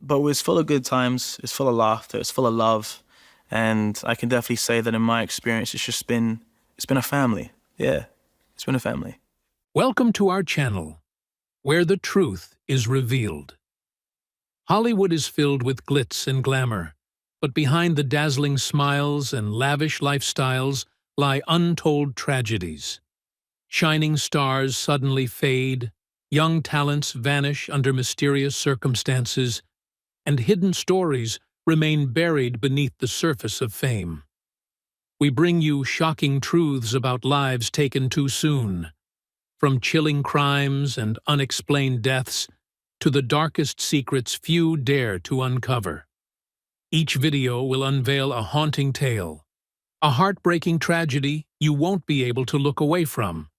but it was full of good times. It's full of laughter. It's full of love, and I can definitely say that in my experience, it's been a family. Yeah, it's been a family. Welcome to our channel, where the truth is revealed. Hollywood is filled with glitz and glamour, but behind the dazzling smiles and lavish lifestyles lie untold tragedies. Shining stars suddenly fade, young talents vanish under mysterious circumstances, and hidden stories remain buried beneath the surface of fame. We bring you shocking truths about lives taken too soon, from chilling crimes and unexplained deaths to the darkest secrets few dare to uncover. Each video will unveil a haunting tale, a heartbreaking tragedy you won't be able to look away from.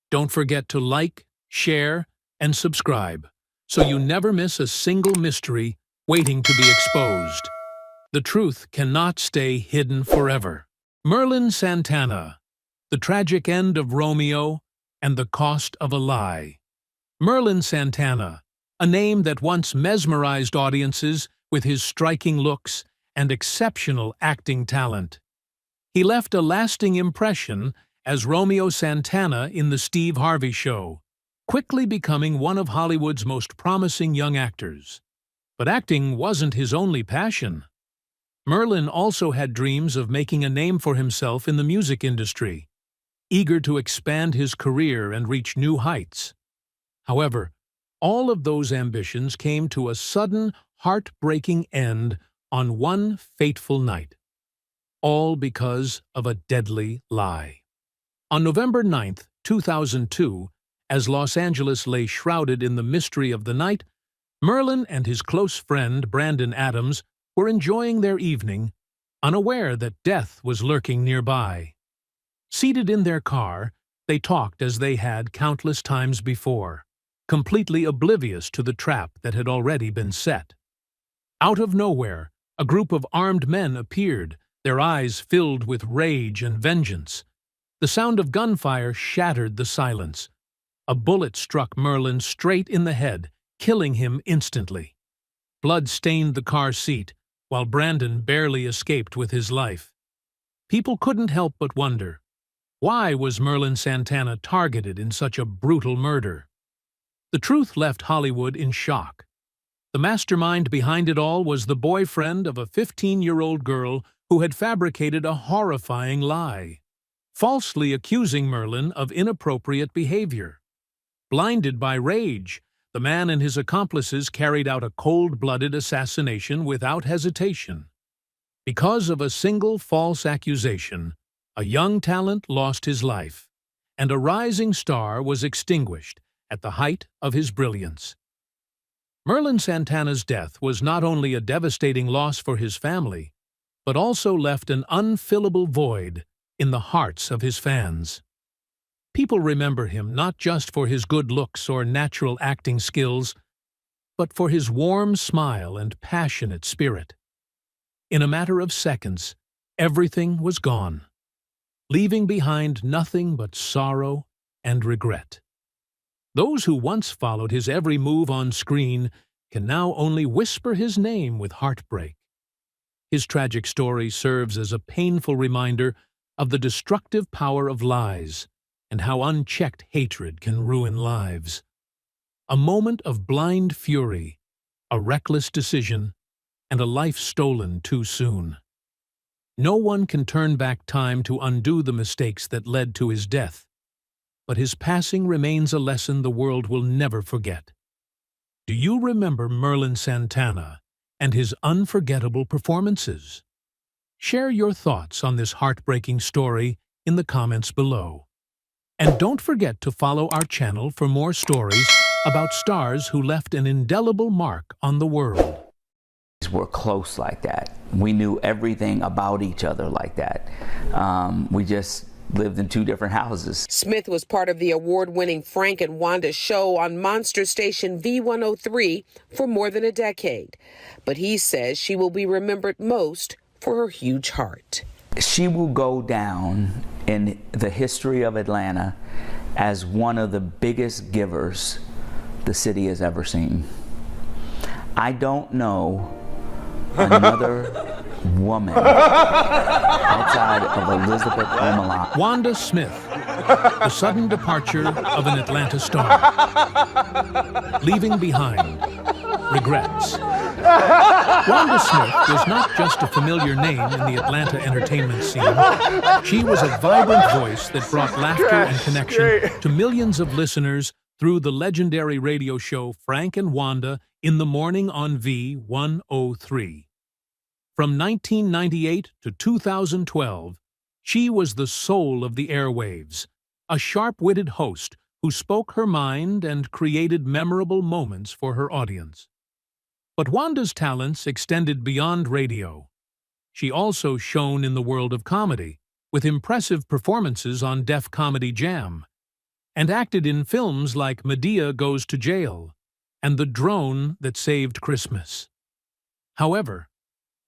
Don't forget to like, share, and subscribe so you never miss a single mystery waiting to be exposed. The truth cannot stay hidden forever. Merlin Santana, The Tragic End of Romeo and the Cost of a Lie. Merlin Santana, a name that once mesmerized audiences with his striking looks and exceptional acting talent. He left a lasting impression as Romeo Santana in The Steve Harvey Show, quickly becoming one of Hollywood's most promising young actors. But acting wasn't his only passion. Merlin also had dreams of making a name for himself in the music industry, eager to expand his career and reach new heights. However, all of those ambitions came to a sudden, heartbreaking end on one fateful night. All because of a deadly lie. On November 9, 2002, as Los Angeles lay shrouded in the mystery of the night, Merlin and his close friend Brandon Adams were enjoying their evening, unaware that death was lurking nearby. Seated in their car, they talked as they had countless times before, completely oblivious to the trap that had already been set. Out of nowhere, a group of armed men appeared, their eyes filled with rage and vengeance. The sound of gunfire shattered the silence. A bullet struck Merlin straight in the head, killing him instantly. Blood stained the car seat, while Brandon barely escaped with his life. People couldn't help but wonder, why was Merlin Santana targeted in such a brutal murder? The truth left Hollywood in shock. The mastermind behind it all was the boyfriend of a 15-year-old girl who had fabricated a horrifying lie, falsely accusing Merlin of inappropriate behavior. Blinded by rage, the man and his accomplices carried out a cold-blooded assassination without hesitation. Because of a single false accusation, a young talent lost his life, and a rising star was extinguished at the height of his brilliance. Merlin Santana's death was not only a devastating loss for his family, but also left an unfillable void in the hearts of his fans. People remember him not just for his good looks or natural acting skills, but for his warm smile and passionate spirit. In a matter of seconds, everything was gone, leaving behind nothing but sorrow and regret. Those who once followed his every move on screen can now only whisper his name with heartbreak. His tragic story serves as a painful reminder of the destructive power of lies and how unchecked hatred can ruin lives. A moment of blind fury, a reckless decision, and a life stolen too soon. No one can turn back time to undo the mistakes that led to his death, but his passing remains a lesson the world will never forget. Do you remember Merlin Santana and his unforgettable performances? Share your thoughts on this heartbreaking story in the comments below. And don't forget to follow our channel for more stories about stars who left an indelible mark on the world. We're close like that. We knew everything about each other like that. We just lived in two different houses. Smith was part of the award-winning Frank and Wanda show on monster station V103 for more than a decade. But he says she will be remembered most for her huge heart. She will go down in the history of Atlanta as one of the biggest givers the city has ever seen. I don't know another woman outside of Elizabeth Omalon. Wanda Smith, the sudden departure of an Atlanta star, leaving behind regrets. Wanda Smith was not just a familiar name in the Atlanta entertainment scene. She was a vibrant voice that brought laughter and connection to millions of listeners through the legendary radio show Frank and Wanda in the Morning on V103. From 1998 to 2012, she was the soul of the airwaves, a sharp-witted host who spoke her mind and created memorable moments for her audience. But Wanda's talents extended beyond radio. She also shone in the world of comedy, with impressive performances on Def Comedy Jam, and acted in films like Medea Goes to Jail and The Drone That Saved Christmas. However,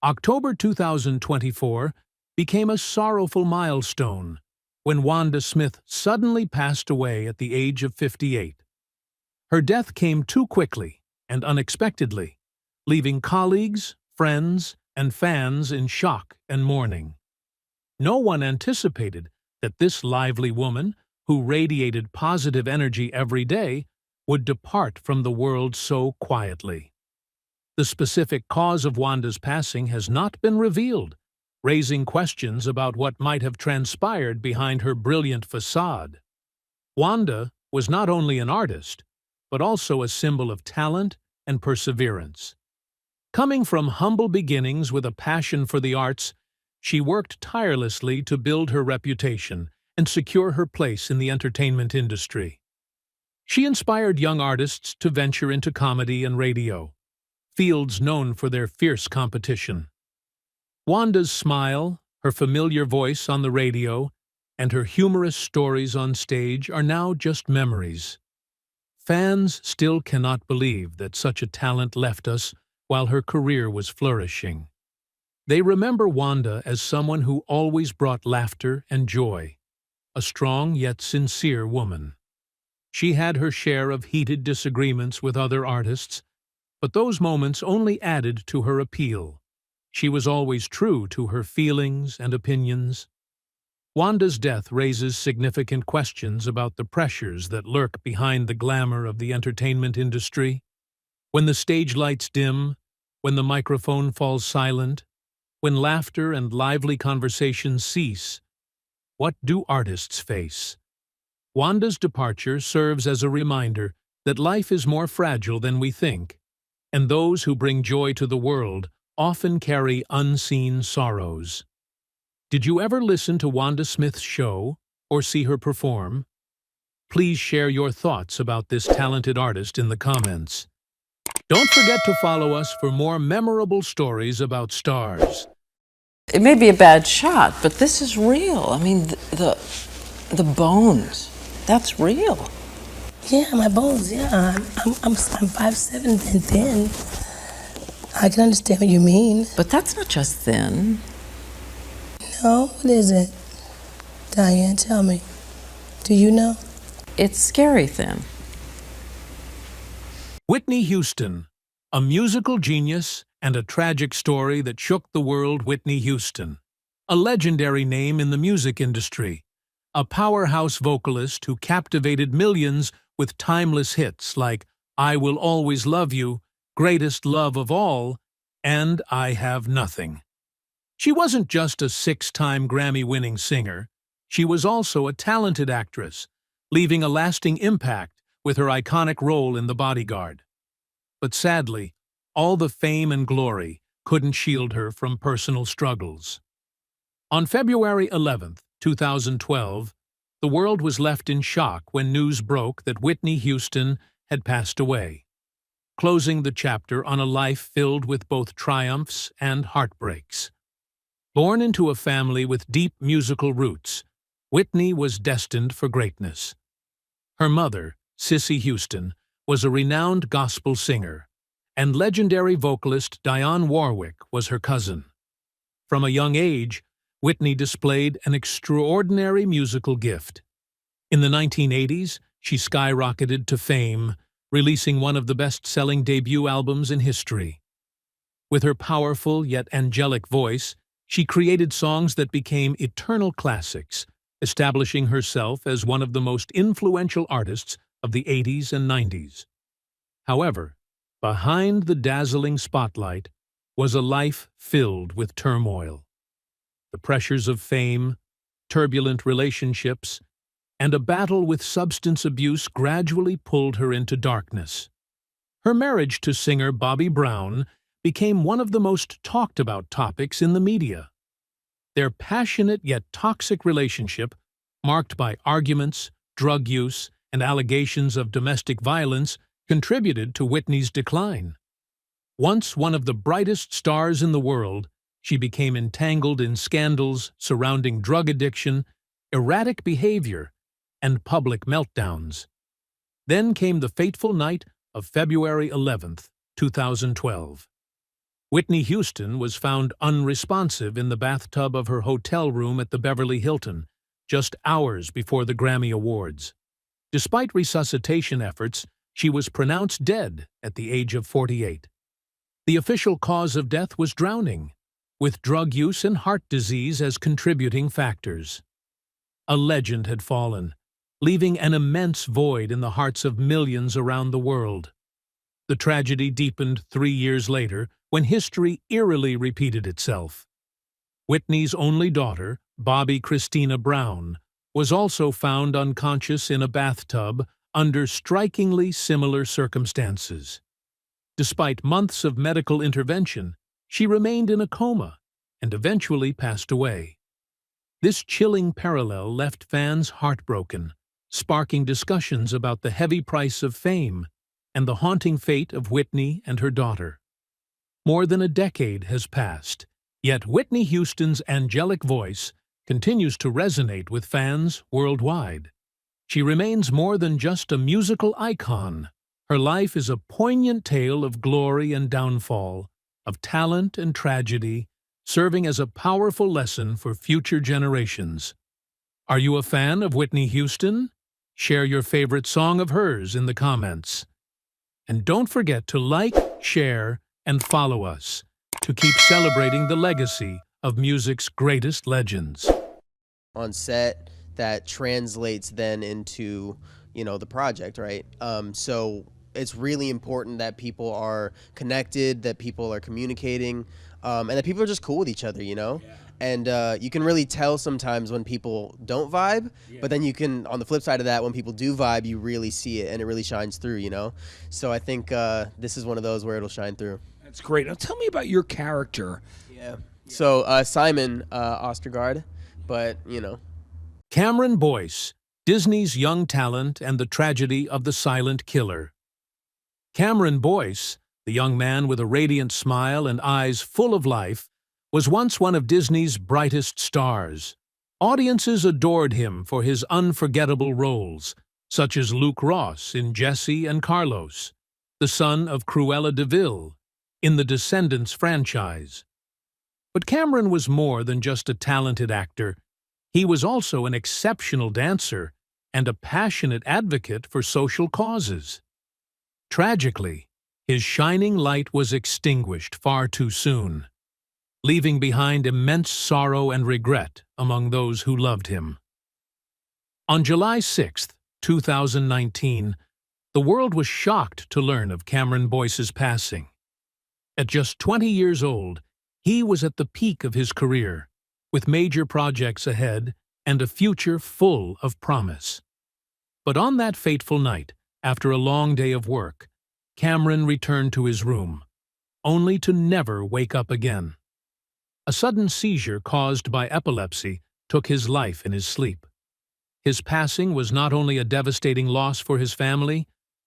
October 2024 became a sorrowful milestone when Wanda Smith suddenly passed away at the age of 58. Her death came too quickly and unexpectedly, leaving colleagues, friends, and fans in shock and mourning. No one anticipated that this lively woman, who radiated positive energy every day, would depart from the world so quietly. The specific cause of Wanda's passing has not been revealed, raising questions about what might have transpired behind her brilliant facade. Wanda was not only an artist, but also a symbol of talent and perseverance. Coming from humble beginnings with a passion for the arts, she worked tirelessly to build her reputation and secure her place in the entertainment industry. She inspired young artists to venture into comedy and radio, fields known for their fierce competition. Wanda's smile, her familiar voice on the radio, and her humorous stories on stage are now just memories. Fans still cannot believe that such a talent left us while her career was flourishing. They remember Wanda as someone who always brought laughter and joy, a strong yet sincere woman. She had her share of heated disagreements with other artists, but those moments only added to her appeal. She was always true to her feelings and opinions. Wanda's death raises significant questions about the pressures that lurk behind the glamour of the entertainment industry. When the stage lights dim, when the microphone falls silent, when laughter and lively conversations cease, what do artists face? Wanda's departure serves as a reminder that life is more fragile than we think, and those who bring joy to the world often carry unseen sorrows. Did you ever listen to Wanda Smith's show or see her perform? Please share your thoughts about this talented artist in the comments. Don't forget to follow us for more memorable stories about stars. It may be a bad shot, but this is real. I mean, the bones, that's real. Yeah, my bones, yeah. I'm 5'7" and thin. I can understand what you mean. But that's not just thin. No, what is it? Diane, tell me. Do you know? It's scary thin. Whitney Houston, a musical genius and a tragic story that shook the world. Whitney Houston, a legendary name in the music industry, a powerhouse vocalist who captivated millions with timeless hits like I Will Always Love You, Greatest Love of All, and I Have Nothing. She wasn't just a 6-time Grammy-winning singer, she was also a talented actress, leaving a lasting impact with her iconic role in The Bodyguard. But sadly, all the fame and glory couldn't shield her from personal struggles. On February 11, 2012, the world was left in shock when news broke that Whitney Houston had passed away, closing the chapter on a life filled with both triumphs and heartbreaks. Born into a family with deep musical roots, Whitney was destined for greatness. Her mother, Cissy Houston, was a renowned gospel singer, and legendary vocalist Dionne Warwick was her cousin. From a young age, Whitney displayed an extraordinary musical gift. In the 1980s, she skyrocketed to fame, releasing one of the best-selling debut albums in history. With her powerful yet angelic voice, she created songs that became eternal classics, establishing herself as one of the most influential artists of the 80s and 90s. However, behind the dazzling spotlight was a life filled with turmoil. The pressures of fame, turbulent relationships, and a battle with substance abuse gradually pulled her into darkness. Her marriage to singer Bobby Brown became one of the most talked about topics in the media. Their passionate yet toxic relationship, marked by arguments, drug use, and allegations of domestic violence, contributed to Whitney's decline. Once one of the brightest stars in the world, she became entangled in scandals surrounding drug addiction, erratic behavior, and public meltdowns. Then came the fateful night of February 11th, 2012. Whitney Houston was found unresponsive in the bathtub of her hotel room at the Beverly Hilton, just hours before the Grammy Awards. Despite resuscitation efforts, she was pronounced dead at the age of 48. The official cause of death was drowning, with drug use and heart disease as contributing factors. A legend had fallen, leaving an immense void in the hearts of millions around the world. The tragedy deepened 3 years later when history eerily repeated itself. Whitney's only daughter, Bobby Christina Brown, was also found unconscious in a bathtub under strikingly similar circumstances. Despite months of medical intervention, she remained in a coma and eventually passed away. This chilling parallel left fans heartbroken, sparking discussions about the heavy price of fame and the haunting fate of Whitney and her daughter. More than a decade has passed, yet Whitney Houston's angelic voice continues to resonate with fans worldwide. She remains more than just a musical icon. Her life is a poignant tale of glory and downfall, of talent and tragedy, serving as a powerful lesson for future generations. Are you a fan of Whitney Houston? Share your favorite song of hers in the comments. And don't forget to like, share, and follow us to keep celebrating the legacy of music's greatest legends. On set that translates then into, the project, right? So it's really important that people are connected, that people are communicating, and that people are just cool with each other, Yeah. And you can really tell sometimes when people don't vibe, but then you can, on the flip side of that, when people do vibe, you really see it and it really shines through, So I think this is one of those where it'll shine through. That's great. Now tell me about your character. Yeah. So Simon Ostergaard, but, Cameron Boyce, Disney's young talent and the tragedy of the silent killer. Cameron Boyce, the young man with a radiant smile and eyes full of life, was once one of Disney's brightest stars. Audiences adored him for his unforgettable roles, such as Luke Ross in Jessie and Carlos, the son of Cruella de Vil in the Descendants franchise. But Cameron was more than just a talented actor. He was also an exceptional dancer and a passionate advocate for social causes. Tragically, his shining light was extinguished far too soon, leaving behind immense sorrow and regret among those who loved him. On July 6, 2019, the world was shocked to learn of Cameron Boyce's passing. At just 20 years old, he was at the peak of his career, with major projects ahead and a future full of promise. But on that fateful night, after a long day of work, Cameron returned to his room, only to never wake up again. A sudden seizure caused by epilepsy took his life in his sleep. His passing was not only a devastating loss for his family,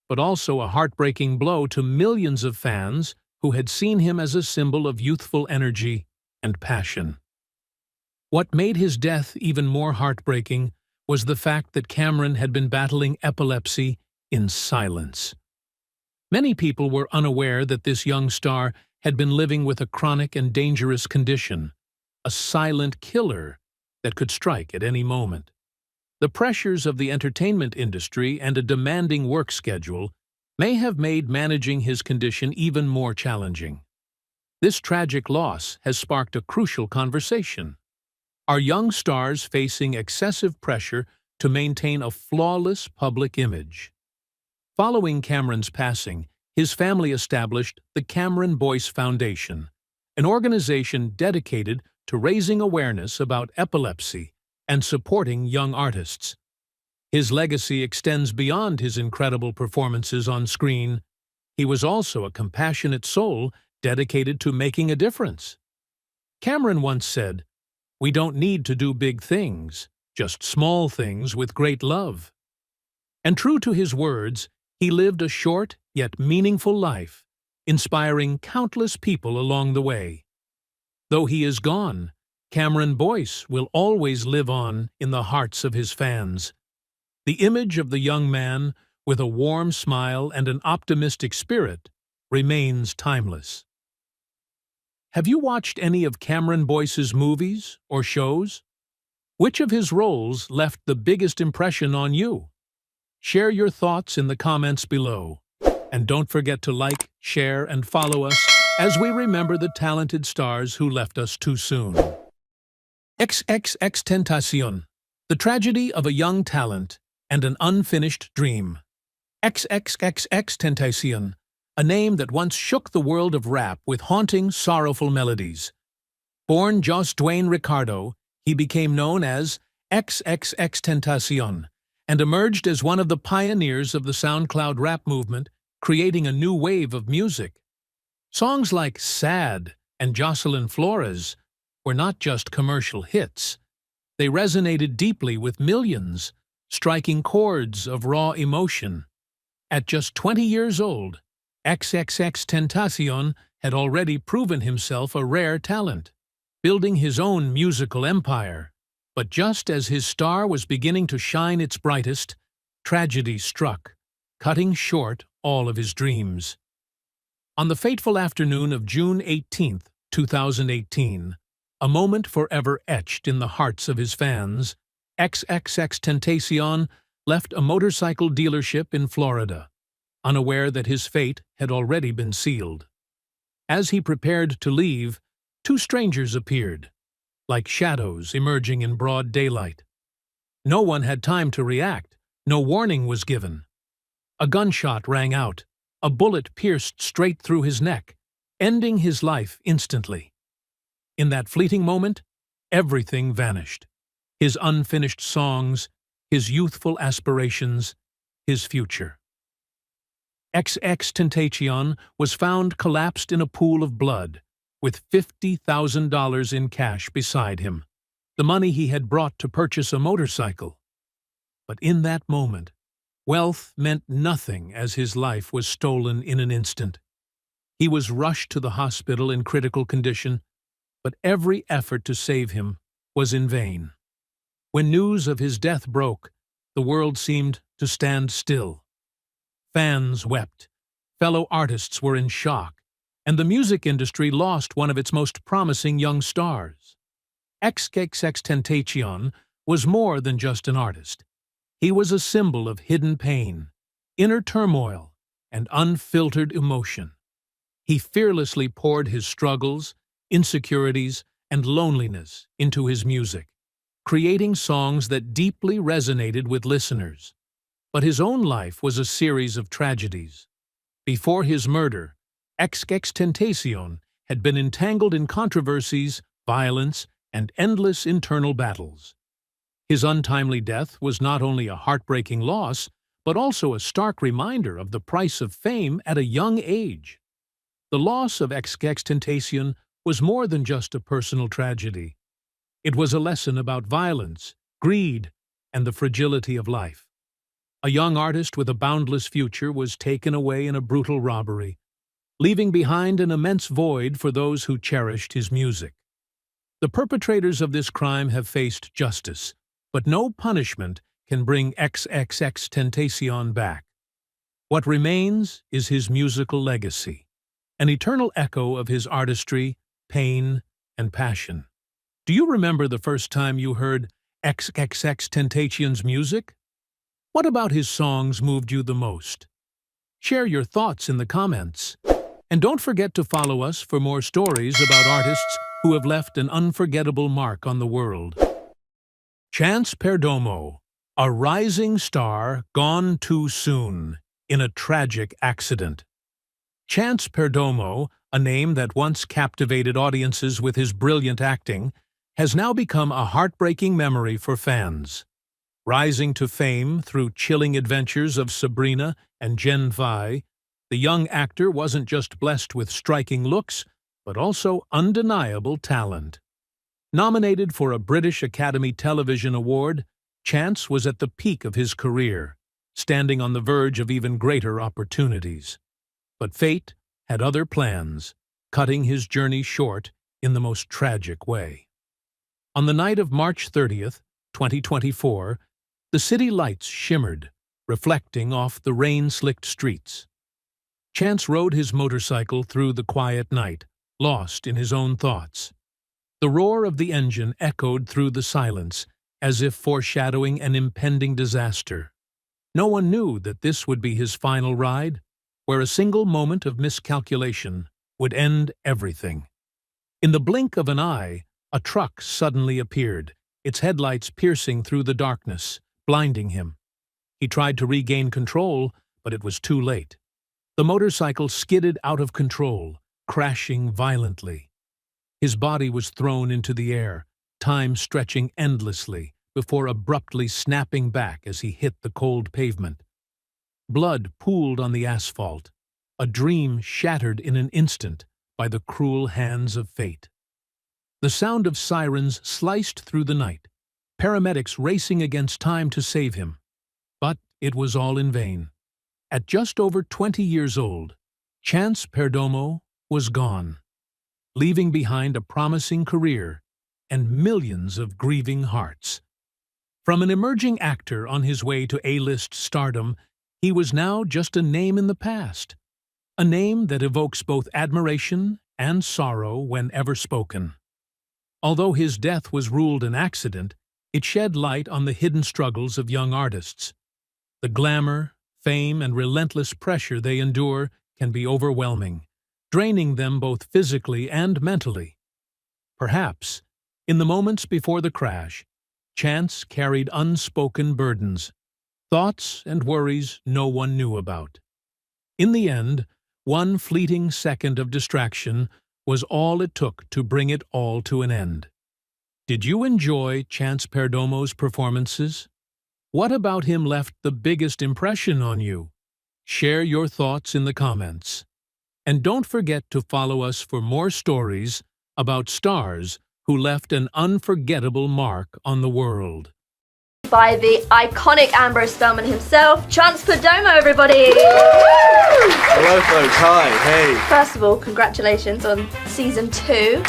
but also a heartbreaking blow to millions of fans who had seen him as a symbol of youthful energy and passion. What made his death even more heartbreaking was the fact that Cameron had been battling epilepsy in silence. Many people were unaware that this young star had been living with a chronic and dangerous condition, a silent killer that could strike at any moment. The pressures of the entertainment industry and a demanding work schedule may have made managing his condition even more challenging. This tragic loss has sparked a crucial conversation. Are young stars facing excessive pressure to maintain a flawless public image? Following Cameron's passing, his family established the Cameron Boyce Foundation, an organization dedicated to raising awareness about epilepsy and supporting young artists. His legacy extends beyond his incredible performances on screen. He was also a compassionate soul dedicated to making a difference. Cameron once said, "We don't need to do big things, just small things with great love." And true to his words, he lived a short yet meaningful life, inspiring countless people along the way. Though he is gone, Cameron Boyce will always live on in the hearts of his fans. The image of the young man, with a warm smile and an optimistic spirit, remains timeless. Have you watched any of Cameron Boyce's movies or shows? Which of his roles left the biggest impression on you? Share your thoughts in the comments below. And don't forget to like, share, and follow us as we remember the talented stars who left us too soon. XXX Tentacion, the tragedy of a young talent and an unfinished dream. XXXX Tentacion, a name that once shook the world of rap with haunting, sorrowful melodies. Born Jos Dwayne Ricardo, he became known as XXX Tentacion and emerged as one of the pioneers of the SoundCloud rap movement, creating a new wave of music. Songs like Sad and Jocelyn Flores were not just commercial hits. They resonated deeply with millions, striking chords of raw emotion. At just 20 years old, XXX Tentacion had already proven himself a rare talent, building his own musical empire. But just as his star was beginning to shine its brightest, tragedy struck, cutting short all of his dreams. On the fateful afternoon of June 18, 2018, a moment forever etched in the hearts of his fans, XXX Tentacion left a motorcycle dealership in Florida, unaware that his fate had already been sealed. As he prepared to leave, two strangers appeared, like shadows emerging in broad daylight. No one had time to react. No warning was given. A gunshot rang out. A bullet pierced straight through his neck, ending his life instantly. In that fleeting moment, everything vanished. His unfinished songs, his youthful aspirations, his future. XX Tentacion was found collapsed in a pool of blood, with $50,000 in cash beside him, the money he had brought to purchase a motorcycle. But in that moment, wealth meant nothing as his life was stolen in an instant. He was rushed to the hospital in critical condition, but every effort to save him was in vain. When news of his death broke, the world seemed to stand still. Fans wept, fellow artists were in shock, and the music industry lost one of its most promising young stars. XXX Tentacion was more than just an artist. He was a symbol of hidden pain, inner turmoil, and unfiltered emotion. He fearlessly poured his struggles, insecurities, and loneliness into his music, creating songs that deeply resonated with listeners. But his own life was a series of tragedies. Before his murder, XX Tentacion had been entangled in controversies, violence, and endless internal battles. His untimely death was not only a heartbreaking loss, but also a stark reminder of the price of fame at a young age. The loss of XX Tentacion was more than just a personal tragedy. It was a lesson about violence, greed, and the fragility of life. A young artist with a boundless future was taken away in a brutal robbery, leaving behind an immense void for those who cherished his music. The perpetrators of this crime have faced justice, but no punishment can bring XXX Tentacion back. What remains is his musical legacy, an eternal echo of his artistry, pain, and passion. Do you remember the first time you heard XXX Tentacion's music? What about his songs moved you the most? Share your thoughts in the comments. And don't forget to follow us for more stories about artists who have left an unforgettable mark on the world. Chance Perdomo, a rising star gone too soon in a tragic accident. Chance Perdomo, a name that once captivated audiences with his brilliant acting, has now become a heartbreaking memory for fans. Rising to fame through chilling adventures of Sabrina and Gen Vi, the young actor wasn't just blessed with striking looks, but also undeniable talent. Nominated for a British Academy Television Award, Chance was at the peak of his career, standing on the verge of even greater opportunities. But fate had other plans, cutting his journey short in the most tragic way. On the night of March 30th, 2024, the city lights shimmered, reflecting off the rain-slicked streets. Chance rode his motorcycle through the quiet night, lost in his own thoughts. The roar of the engine echoed through the silence, as if foreshadowing an impending disaster. No one knew that this would be his final ride, where a single moment of miscalculation would end everything. In the blink of an eye, a truck suddenly appeared, its headlights piercing through the darkness, blinding him. He tried to regain control, but it was too late. The motorcycle skidded out of control, crashing violently. His body was thrown into the air, time stretching endlessly before abruptly snapping back as he hit the cold pavement. Blood pooled on the asphalt, a dream shattered in an instant by the cruel hands of fate. The sound of sirens sliced through the night, paramedics racing against time to save him. But it was all in vain. At just over 20 years old, Chance Perdomo was gone, leaving behind a promising career and millions of grieving hearts. From an emerging actor on his way to A-list stardom, he was now just a name in the past, a name that evokes both admiration and sorrow whenever spoken. Although his death was ruled an accident, it shed light on the hidden struggles of young artists. The glamour, fame, and relentless pressure they endure can be overwhelming, draining them both physically and mentally. Perhaps, in the moments before the crash, Chance carried unspoken burdens, thoughts and worries no one knew about. In the end, one fleeting second of distraction was all it took to bring it all to an end. Did you enjoy Chance Perdomo's performances? What about him left the biggest impression on you? Share your thoughts in the comments. And don't forget to follow us for more stories about stars who left an unforgettable mark on the world. By the iconic Ambrose Spellman himself, Chance Perdomo, everybody! Hello, folks. Hi. Hey. First of all, congratulations on season 2.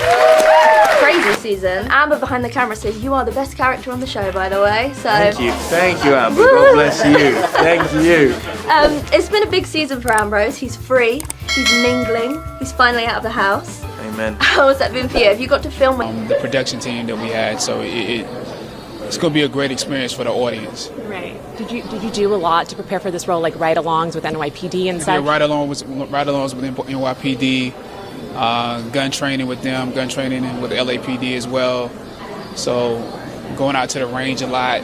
Crazy season. Amber behind the camera says you are the best character on the show, by the way. So Thank you, Amber. God bless you. Thank you. It's been a big season for Ambrose. He's free. He's mingling. He's finally out of the house. Amen. How has that been for you? Have you got to film with The production team that we had, so it's going to be a great experience for the audience. Right. Did you do a lot to prepare for this role, like ride-alongs with NYPD and such? Yeah, ride-alongs with NYPD, gun training with them, gun training with the LAPD as well. So going out to the range a lot,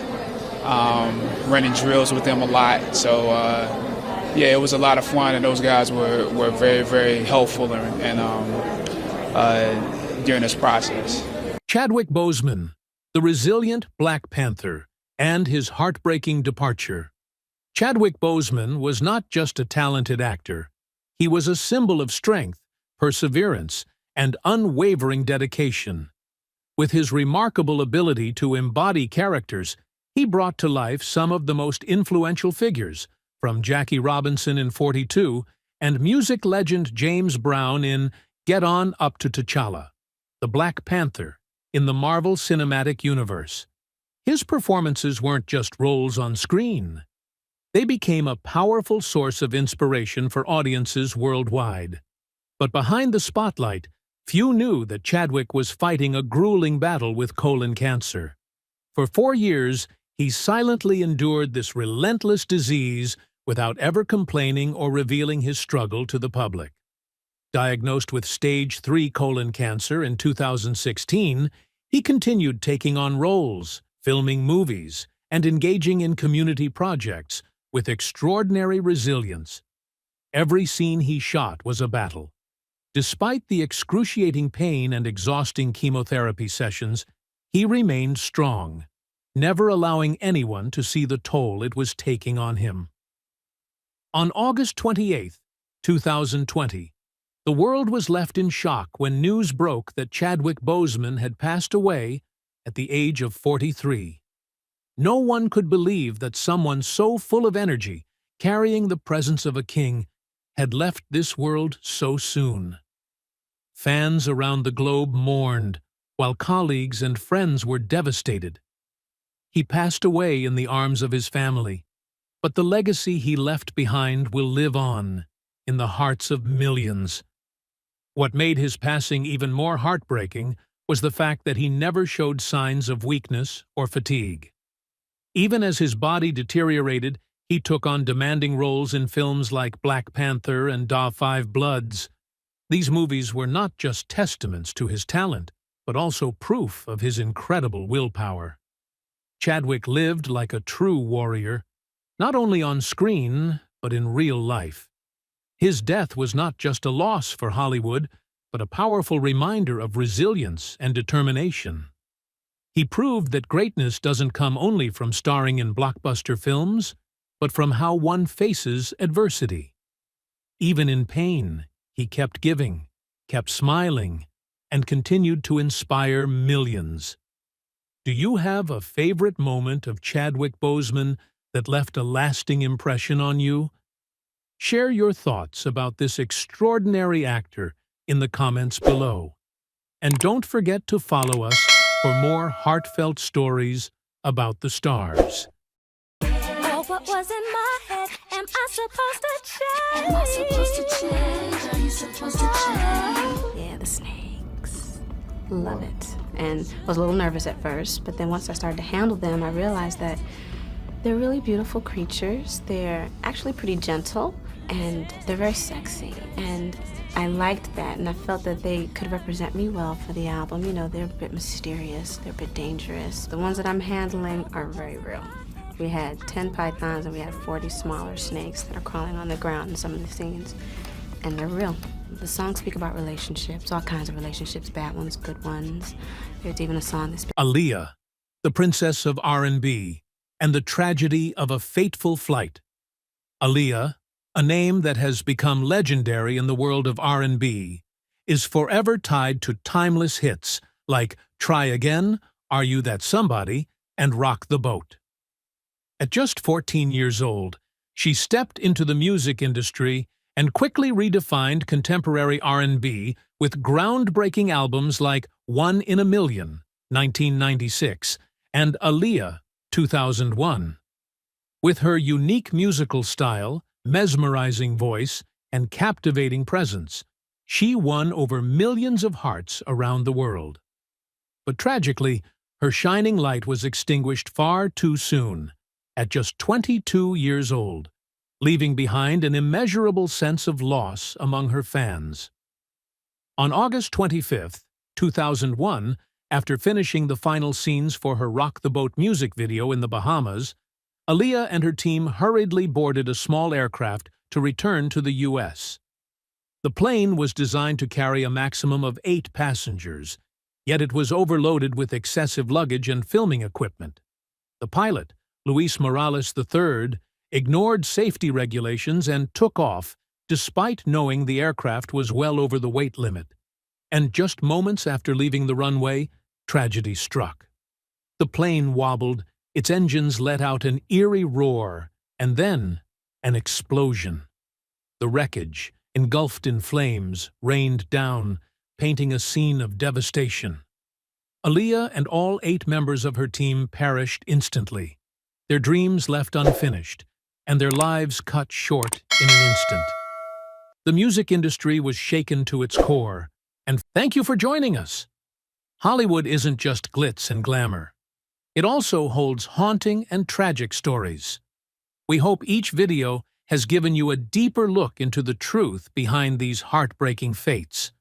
running drills with them a lot. So yeah, it was a lot of fun, and those guys were very, very helpful during this process. Chadwick Boseman, the resilient Black Panther, and his heartbreaking departure. Chadwick Boseman was not just a talented actor. He was a symbol of strength, perseverance, and unwavering dedication. With his remarkable ability to embody characters, he brought to life some of the most influential figures, from Jackie Robinson in 42 and music legend James Brown in Get On Up to T'Challa, the Black Panther, in the Marvel Cinematic Universe. His performances weren't just roles on screen. They became a powerful source of inspiration for audiences worldwide. But behind the spotlight, few knew that Chadwick was fighting a grueling battle with colon cancer. For 4 years, he silently endured this relentless disease without ever complaining or revealing his struggle to the public. Diagnosed with stage 3 colon cancer in 2016, he continued taking on roles, filming movies, and engaging in community projects with extraordinary resilience. Every scene he shot was a battle. Despite the excruciating pain and exhausting chemotherapy sessions, he remained strong, never allowing anyone to see the toll it was taking on him. On August 28, 2020, the world was left in shock when news broke that Chadwick Boseman had passed away at the age of 43. No one could believe that someone so full of energy, carrying the presence of a king, had left this world so soon. Fans around the globe mourned, while colleagues and friends were devastated. He passed away in the arms of his family, but the legacy he left behind will live on in the hearts of millions. What made his passing even more heartbreaking was the fact that he never showed signs of weakness or fatigue. Even as his body deteriorated, he took on demanding roles in films like Black Panther and Da 5 Bloods. These movies were not just testaments to his talent, but also proof of his incredible willpower. Chadwick lived like a true warrior, not only on screen, but in real life. His death was not just a loss for Hollywood, but a powerful reminder of resilience and determination. He proved that greatness doesn't come only from starring in blockbuster films, but from how one faces adversity. Even in pain, he kept giving, kept smiling, and continued to inspire millions. Do you have a favorite moment of Chadwick Boseman that left a lasting impression on you? Share your thoughts about this extraordinary actor in the comments below. And don't forget to follow us for more heartfelt stories about the stars. Oh, what was in my head? Am I supposed to change? Am I supposed to change? Are you supposed to change? Yeah, the snakes. Love it. And was a little nervous at first, but then once I started to handle them, I realized that they're really beautiful creatures. They're actually pretty gentle, and they're very sexy. And I liked that, and I felt that they could represent me well for the album. You know, they're a bit mysterious, they're a bit dangerous. The ones that I'm handling are very real. We had 10 pythons and we had 40 smaller snakes that are crawling on the ground in some of the scenes, and they're real. The songs speak about relationships, all kinds of relationships, bad ones, good ones. There's even a song that speaks... Aaliyah, the princess of R&B, and the tragedy of a fateful flight. Aaliyah, a name that has become legendary in the world of R&B, is forever tied to timeless hits like Try Again, Are You That Somebody, and Rock the Boat. At just 14 years old, she stepped into the music industry and quickly redefined contemporary R&B with groundbreaking albums like One in a Million, 1996, and Aaliyah, 2001. With her unique musical style, mesmerizing voice, and captivating presence, she won over millions of hearts around the world. But tragically, her shining light was extinguished far too soon, at just 22 years old, leaving behind an immeasurable sense of loss among her fans. On August 25, 2001, after finishing the final scenes for her Rock the Boat music video in the Bahamas, Aaliyah and her team hurriedly boarded a small aircraft to return to the U.S. The plane was designed to carry a maximum of 8 passengers, yet it was overloaded with excessive luggage and filming equipment. The pilot, Luis Morales III, ignored safety regulations and took off, despite knowing the aircraft was well over the weight limit. And just moments after leaving the runway, tragedy struck. The plane wobbled, its engines let out an eerie roar, and then an explosion. The wreckage, engulfed in flames, rained down, painting a scene of devastation. Aaliyah and all 8 members of her team perished instantly, their dreams left unfinished, and their lives cut short in an instant. The music industry was shaken to its core, and thank you for joining us. Hollywood isn't just glitz and glamour. It also holds haunting and tragic stories. We hope each video has given you a deeper look into the truth behind these heartbreaking fates.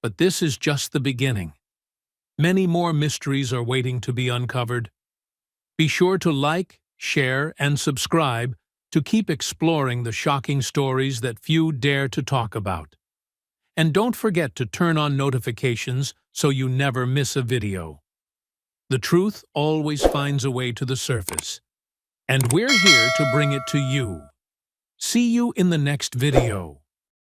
But this is just the beginning. Many more mysteries are waiting to be uncovered. Be sure to like, share, and subscribe to keep exploring the shocking stories that few dare to talk about. And don't forget to turn on notifications so you never miss a video. The truth always finds a way to the surface, and we're here to bring it to you. See you in the next video.